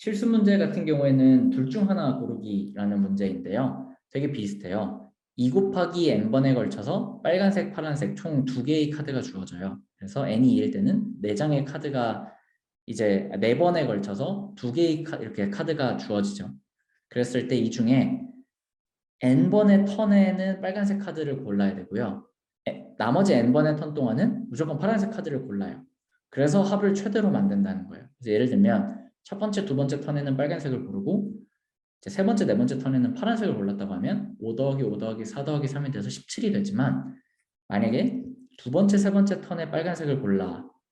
실수 문제 같은 경우에는 둘 중 하나 고르기라는 문제인데요. 되게 비슷해요. 2 곱하기 n번에 걸쳐서 빨간색, 파란색 총 2개의 카드가 주어져요. 그래서 n이 2일 때는 4장의 카드가 이제 4번에 걸쳐서 2개의 이렇게 카드가 주어지죠. 그랬을 때 이 중에 n번의 턴에는 빨간색 카드를 골라야 되고요. 나머지 n번의 턴 동안은 무조건 파란색 카드를 골라요. 그래서 합을 최대로 만든다는 거예요. 그래서 예를 들면 첫 번째, 두 번째 턴에는 빨간색을 고르고 이제 세 번째, 네 번째 턴에는 파란색을 골랐다고 하면 5 더하기 5 더하기 4 더하기 3이 돼서 17이 되지만 만약에 두 번째, 세 번째 턴에 빨간색을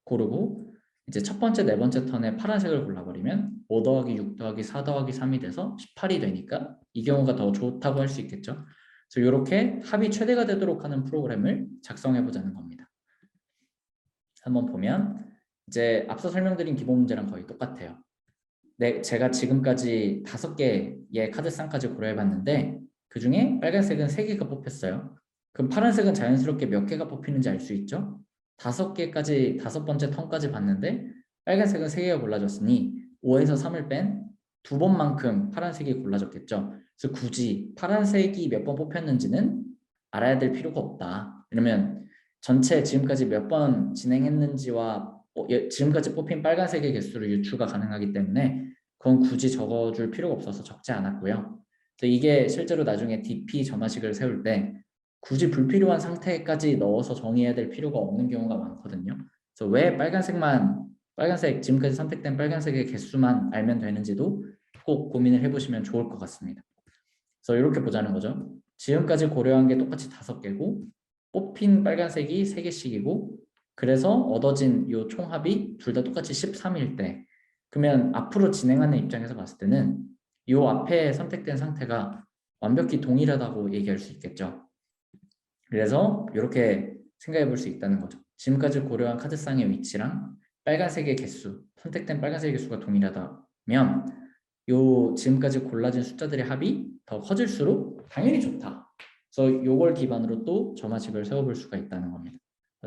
고르고 이제 첫 번째, 네 번째 턴에 파란색을 골라버리면 5 더하기 6 더하기 4 더하기 3이 돼서 18이 되니까 이 경우가 더 좋다고 할 수 있겠죠. 그래서 이렇게 합이 최대가 되도록 하는 프로그램을 작성해 보자는 겁니다. 한번 보면 이제 앞서 설명드린 기본 문제랑 거의 똑같아요. 네, 제가 지금까지 5개의 카드쌍까지 고려해봤는데 그 중에 빨간색은 3개가 뽑혔어요. 그럼 파란색은 자연스럽게 몇 개가 뽑히는지 알 수 있죠? 5개까지, 5번째 턴까지 봤는데 빨간색은 3개가 골라졌으니 5에서 3을 뺀 2번만큼 파란색이 골라졌겠죠. 그래서 굳이 파란색이 몇 번 뽑혔는지는 알아야 될 필요가 없다. 왜냐면 전체 지금까지 몇 번 진행했는지와 지금까지 뽑힌 빨간색의 개수를 유추가 가능하기 때문에 그건 굳이 적어줄 필요가 없어서 적지 않았고요. 그래서 이게 실제로 나중에 DP 점화식을 세울 때 굳이 불필요한 상태까지 넣어서 정의해야 될 필요가 없는 경우가 많거든요. 그래서 왜 빨간색 지금까지 선택된 빨간색의 개수만 알면 되는지도 꼭 고민을 해보시면 좋을 것 같습니다. 그래서 이렇게 보자는 거죠. 지금까지 고려한 게 똑같이 5개고 뽑힌 빨간색이 3개씩이고 그래서 얻어진 이 총합이 둘 다 똑같이 13일 때 그러면 앞으로 진행하는 입장에서 봤을 때는 이 앞에 선택된 상태가 완벽히 동일하다고 얘기할 수 있겠죠. 그래서 이렇게 생각해 볼 수 있다는 거죠. 지금까지 고려한 카드쌍의 위치랑 빨간색의 개수, 선택된 빨간색의 개수가 동일하다면 요 지금까지 골라진 숫자들의 합이 더 커질수록 당연히 좋다. 그래서 이걸 기반으로 또 점화식을 세워볼 수가 있다는 겁니다.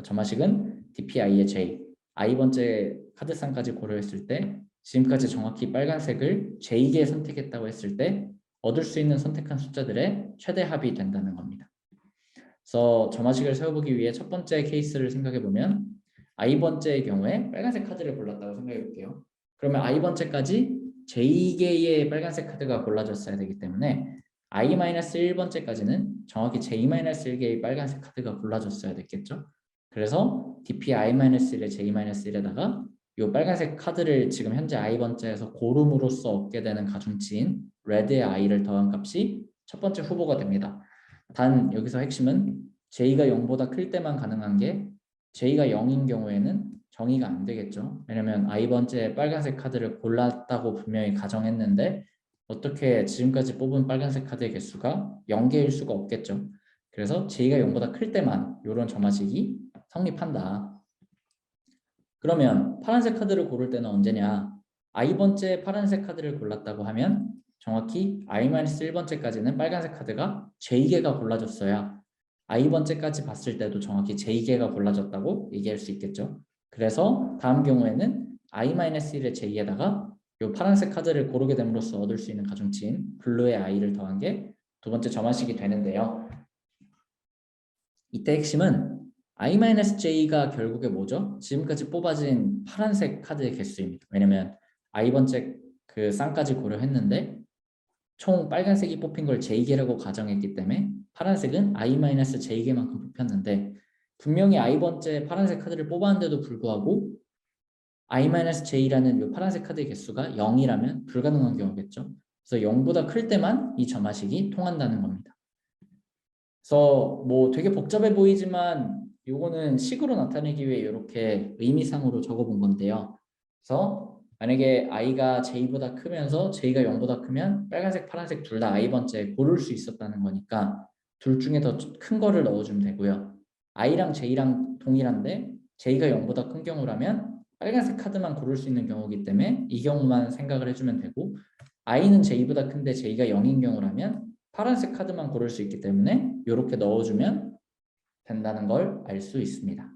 점화식은 DPI의 J, i번째 카드쌍까지 고려했을 때 지금까지 정확히 빨간색을 J개 선택했다고 했을 때 얻을 수 있는 선택한 숫자들의 최대 합이 된다는 겁니다. 그래서 점화식을 세워보기 위해 첫 번째 케이스를 생각해보면 i번째의 경우에 빨간색 카드를 골랐다고 생각해볼게요. 그러면 i번째까지 J개의 빨간색 카드가 골라졌어야 되기 때문에 i-1번째까지는 정확히 j-1개의 빨간색 카드가 골라졌어야 됐겠죠. 그래서 dpi-1에 j-1에다가 이 빨간색 카드를 지금 현재 i번째에서 고름으로써 얻게 되는 가중치인 red의 i를 더한 값이 첫 번째 후보가 됩니다. 단 여기서 핵심은 j가 0보다 클 때만 가능한 게 j가 0인 경우에는 정의가 안 되겠죠. 왜냐면 i번째 빨간색 카드를 골랐다고 분명히 가정했는데 어떻게 지금까지 뽑은 빨간색 카드의 개수가 0개일 수가 없겠죠. 그래서 j가 0보다 클 때만 이런 점화식이 성립한다. 그러면 파란색 카드를 고를 때는 언제냐? i번째 파란색 카드를 골랐다고 하면 정확히 i-1번째까지는 빨간색 카드가 j개가 골라졌어야 i번째까지 봤을 때도 정확히 j개가 골라졌다고 얘기할 수 있겠죠. 그래서 다음 경우에는 i-1의 j에다가 이 파란색 카드를 고르게 됨으로써 얻을 수 있는 가중치인 블루의 i를 더한 게 두 번째 점화식이 되는데요. 이때 핵심은 i-j가 결국에 뭐죠? 지금까지 뽑아진 파란색 카드의 개수입니다. 왜냐면 i번째 그 쌍까지 고려했는데 총 빨간색이 뽑힌 걸 j개라고 가정했기 때문에 파란색은 i-j개만큼 뽑혔는데 분명히 i번째 파란색 카드를 뽑았는데도 불구하고 i-j라는 이 파란색 카드의 개수가 0이라면 불가능한 경우겠죠. 그래서 0보다 클 때만 이 점화식이 통한다는 겁니다. 그래서 뭐 되게 복잡해 보이지만 요거는 식으로 나타내기 위해 이렇게 의미상으로 적어본 건데요. 그래서 만약에 i가 j보다 크면서 j가 0보다 크면 빨간색, 파란색 둘 다 i번째 고를 수 있었다는 거니까 둘 중에 더 큰 거를 넣어주면 되고요. i랑 j랑 동일한데 j가 0보다 큰 경우라면 빨간색 카드만 고를 수 있는 경우이기 때문에 이 경우만 생각을 해주면 되고 i는 j보다 큰데 j가 0인 경우라면 파란색 카드만 고를 수 있기 때문에 이렇게 넣어주면 된다는 걸 알 수 있습니다.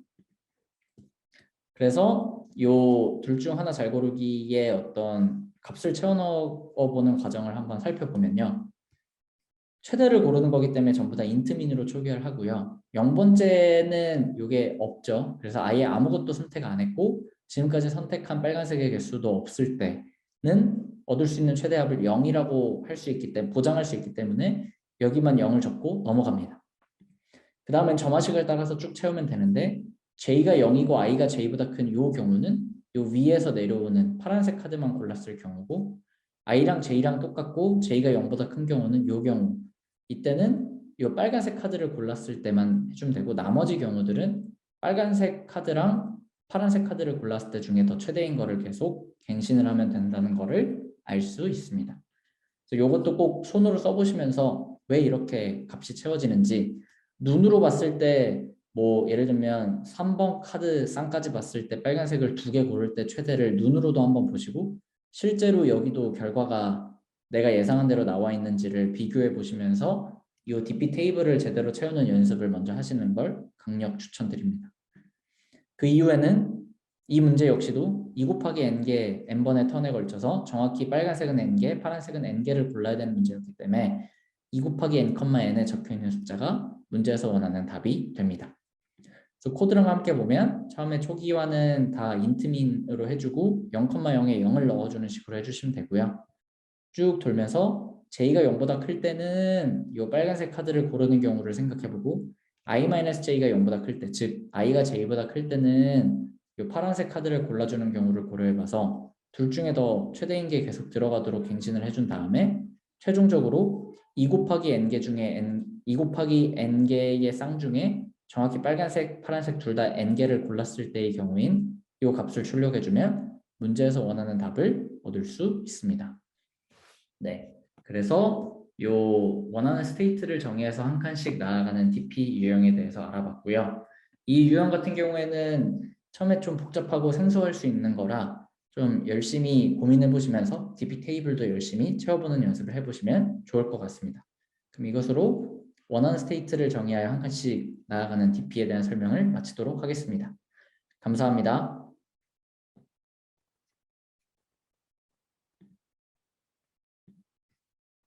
그래서 요 둘 중 하나 잘 고르기의 어떤 값을 채워넣어보는 과정을 한번 살펴보면요. 최대를 고르는 거기 때문에 전부 다 인트민으로 초기화를 하고요. 0번째는 이게 없죠. 그래서 아예 아무것도 선택 안 했고 지금까지 선택한 빨간색의 개수도 없을 때는 얻을 수 있는 최대합을 0이라고 할 수 있기 때문에 보장할 수 있기 때문에 여기만 0을 적고 넘어갑니다. 그 다음엔 점화식을 따라서 쭉 채우면 되는데 J가 0이고 I가 J보다 큰 이 경우는 이 위에서 내려오는 파란색 카드만 골랐을 경우고 I랑 J랑 똑같고 J가 0보다 큰 경우는 이 경우 이때는 이 빨간색 카드를 골랐을 때만 해주면 되고 나머지 경우들은 빨간색 카드랑 파란색 카드를 골랐을 때 중에 더 최대인 거를 계속 갱신을 하면 된다는 거를 알 수 있습니다. 그래서 이것도 꼭 손으로 써보시면서 왜 이렇게 값이 채워지는지 눈으로 봤을 때 뭐 예를 들면 3번 카드 쌍까지 봤을 때 빨간색을 2개 고를 때 최대를 눈으로도 한번 보시고 실제로 여기도 결과가 내가 예상한 대로 나와 있는지를 비교해 보시면서 이 DP 테이블을 제대로 채우는 연습을 먼저 하시는 걸 강력 추천드립니다. 그 이후에는 이 문제 역시도 2 곱하기 n개 n번의 턴에 걸쳐서 정확히 빨간색은 n개, 파란색은 n개를 골라야 되는 문제였기 때문에 2 곱하기 n, n에 적혀있는 숫자가 문제에서 원하는 답이 됩니다. 그래서 코드랑 함께 보면 처음에 초기화는 다 인트민으로 해주고 0,0에 0을 넣어주는 식으로 해주시면 되고요. 쭉 돌면서 J가 0보다 클 때는 이 빨간색 카드를 고르는 경우를 생각해보고 I-J가 0보다 클 때, 즉 I가 J보다 클 때는 이 파란색 카드를 골라주는 경우를 고려해봐서 둘 중에 더 최대인 게 계속 들어가도록 갱신을 해준 다음에 최종적으로 2 곱하기 n개 중에 2 곱하기 n개의 쌍 중에 정확히 빨간색, 파란색 둘 다 n개를 골랐을 때의 경우인 이 값을 출력해주면 문제에서 원하는 답을 얻을 수 있습니다. 네, 그래서 요 원하는 스테이트를 정의해서 한 칸씩 나아가는 DP 유형에 대해서 알아봤고요. 이 유형 같은 경우에는 처음에 좀 복잡하고 생소할 수 있는 거라 좀 열심히 고민해 보시면서 DP 테이블도 열심히 채워보는 연습을 해보시면 좋을 것 같습니다. 그럼 이것으로 원하는 스테이트를 정의하여 한 칸씩 나아가는 DP에 대한 설명을 마치도록 하겠습니다. 감사합니다.